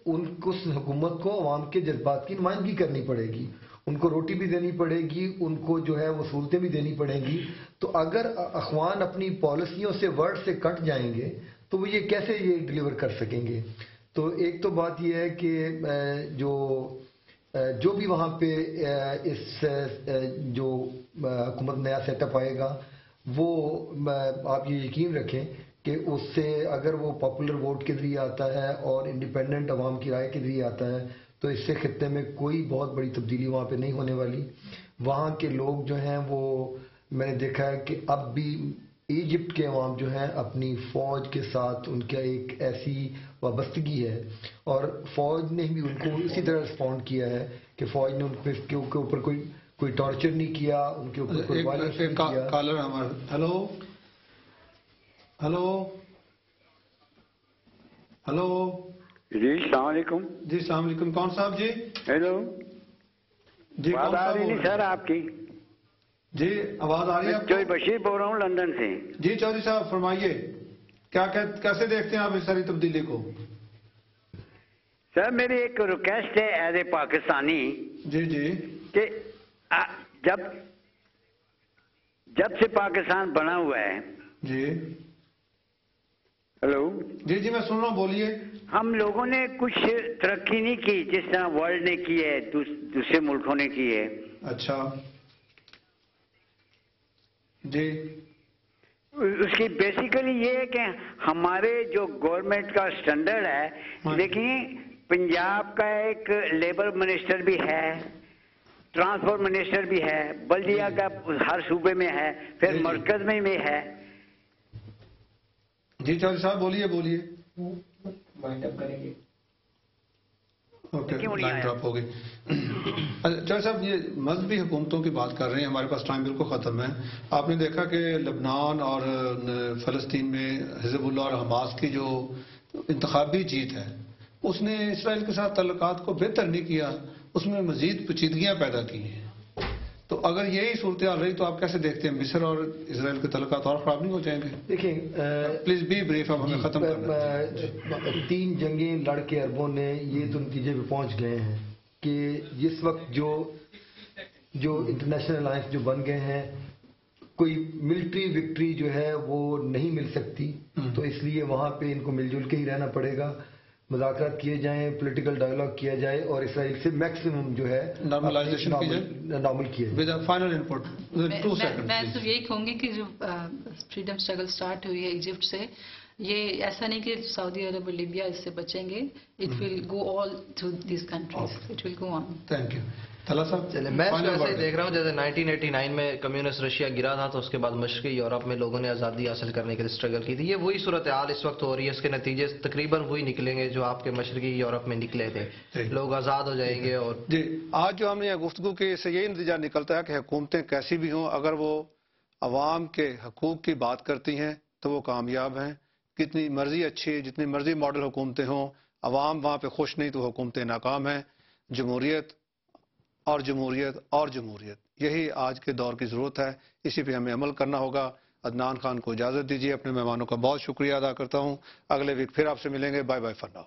اس حکومت کو عوام کے جذبات کی نمائندگی کرنی پڑے گی، ان کو روٹی بھی دینی پڑے گی، ان کو جو ہے وہ سہولتیں بھی دینی پڑیں گی. تو اگر اخوان اپنی پالیسیوں سے ورڈ سے کٹ جائیں گے تو وہ یہ کیسے یہ ڈیلیور کر سکیں گے؟ تو ایک تو بات یہ ہے کہ جو بھی وہاں پہ اس جو حکومت نیا سیٹ اپ آئے گا وہ آپ یہ یقین رکھیں کہ اس سے اگر وہ پاپولر ووٹ کے ذریعے آتا ہے اور انڈیپینڈنٹ عوام کی رائے کے ذریعے آتا ہے تو اس سے خطے میں کوئی بہت بڑی تبدیلی وہاں پہ نہیں ہونے والی. وہاں کے لوگ جو ہیں وہ میں نے دیکھا ہے کہ اب بھی ایجپٹ کے عوام جو ہیں اپنی فوج کے ساتھ ان کا ایک ایسی وابستگی ہے اور فوج نے بھی ان کو اسی طرح رسپونڈ کیا ہے کہ فوج نے ان کے اوپر کوئی ٹارچر نہیں کیا، ان کے اوپر کوئی وائلنس نہیں کیا. کالر ہمارا ہلو جی السلام علیکم. جی السلام علیکم. کون صاحب جی؟ ہیلو جی آواز آ رہی نہیں سر آپ کی؟ جی آواز آ رہی ہے آپ کو؟ چودھری بشیر بول رہا ہوں لندن سے. جی چودھری صاحب فرمائیے، کیسے دیکھتے ہیں آپ اس ساری تبدیلی کو؟ سر میری ایک ریکویسٹ ہے ایز اے پاکستانی جی کہ جب سے پاکستان بنا ہوا ہے. جی ہلو جی میں سن رہا ہوں، بولیے. ہم لوگوں نے کچھ ترقی نہیں کی جس طرح ورلڈ نے کی ہے، دوسرے ملکوں نے کی ہے. اچھا جی. اس کی بیسیکلی یہ ہے کہ ہمارے جو گورنمنٹ کا سٹینڈرڈ ہے، دیکھیں پنجاب کا ایک لیبر منسٹر بھی ہے، ٹرانسپورٹ منسٹر بھی ہے، بلدیہ کا ہر صوبے میں ہے، پھر مرکز میں بھی ہے. جی چودھری صاحب بولیے. وائنڈ اپ کریں گے. اوکے لائن ڈراپ ہو گئی. چودھری صاحب یہ مذہبی حکومتوں کی بات کر رہے ہیں، ہمارے پاس ٹائم بالکل ختم ہے. آپ نے دیکھا کہ لبنان اور فلسطین میں حزب اللہ اور حماس کی جو انتخابی جیت ہے اس نے اسرائیل کے ساتھ تعلقات کو بہتر نہیں کیا، اس میں مزید پیچیدگیاں پیدا کی ہیں. تو اگر یہی صورتحال رہی تو آپ کیسے دیکھتے ہیں مصر اور اسرائیل کے تعلقات اور خراب نہیں ہو جائیں گے؟ دیکھیں پلیز بی بریف، اب ہمیں ختم کرنا ہے. 3 جنگیں لڑ کے عربوں نے یہ تو نتیجے پہ پہنچ گئے ہیں کہ جس وقت جو انٹرنیشنل الائنس جو بن گئے ہیں کوئی ملٹری وکٹری جو ہے وہ نہیں مل سکتی. تو اس لیے وہاں پہ ان کو مل جل کے ہی رہنا پڑے گا، مذاکرات کیے جائیں، پولیٹیکل ڈائیلاگ کیا جائے اور اسرائیل سے میکسیمم جو ہے نارملائزیشن نارمل کیا جائے. فائنل ان پٹ 2 سیکنڈ. میں تو یہی کہوں گی کہ جو فریڈم اسٹرگل سٹارٹ ہوئی ہے ایجپٹ سے، یہ ایسا نہیں کہ سعودی عرب اور لیبیا اس سے بچیں گے. It will go all through these countries, it will go on. Thank you. Talat صاحب میں ایسے ہی دیکھ رہا ہوں جیسے 1989 میں کمیونسٹ رشیا گرا تھا تو اس کے بعد مشرقی یورپ میں لوگوں نے آزادی حاصل کرنے کے لیے اسٹرگل کی تھی. یہ وہی صورتحال اس وقت ہو رہی ہے، اس کے نتیجے تقریباً وہی نکلیں گے جو آپ کے مشرقی یورپ میں نکلے تھے. لوگ آزاد ہو جائیں گے. اور جی آج جو ہم نے گفتگو کی اس سے یہی نتیجہ نکلتا ہے کہ حکومتیں کیسی بھی ہوں اگر وہ عوام کے حقوق کی بات کرتی ہیں تو وہ کامیاب ہیں. کتنی مرضی اچھی جتنی مرضی ماڈل حکومتیں ہوں، عوام وہاں پہ خوش نہیں تو حکومتیں ناکام ہیں. جمہوریت اور جمہوریت اور جمہوریت، یہی آج کے دور کی ضرورت ہے، اسی پہ ہمیں عمل کرنا ہوگا. عدنان خان کو اجازت دیجیے، اپنے مہمانوں کا بہت شکریہ ادا کرتا ہوں. اگلے ویک پھر آپ سے ملیں گے. Bye bye for now.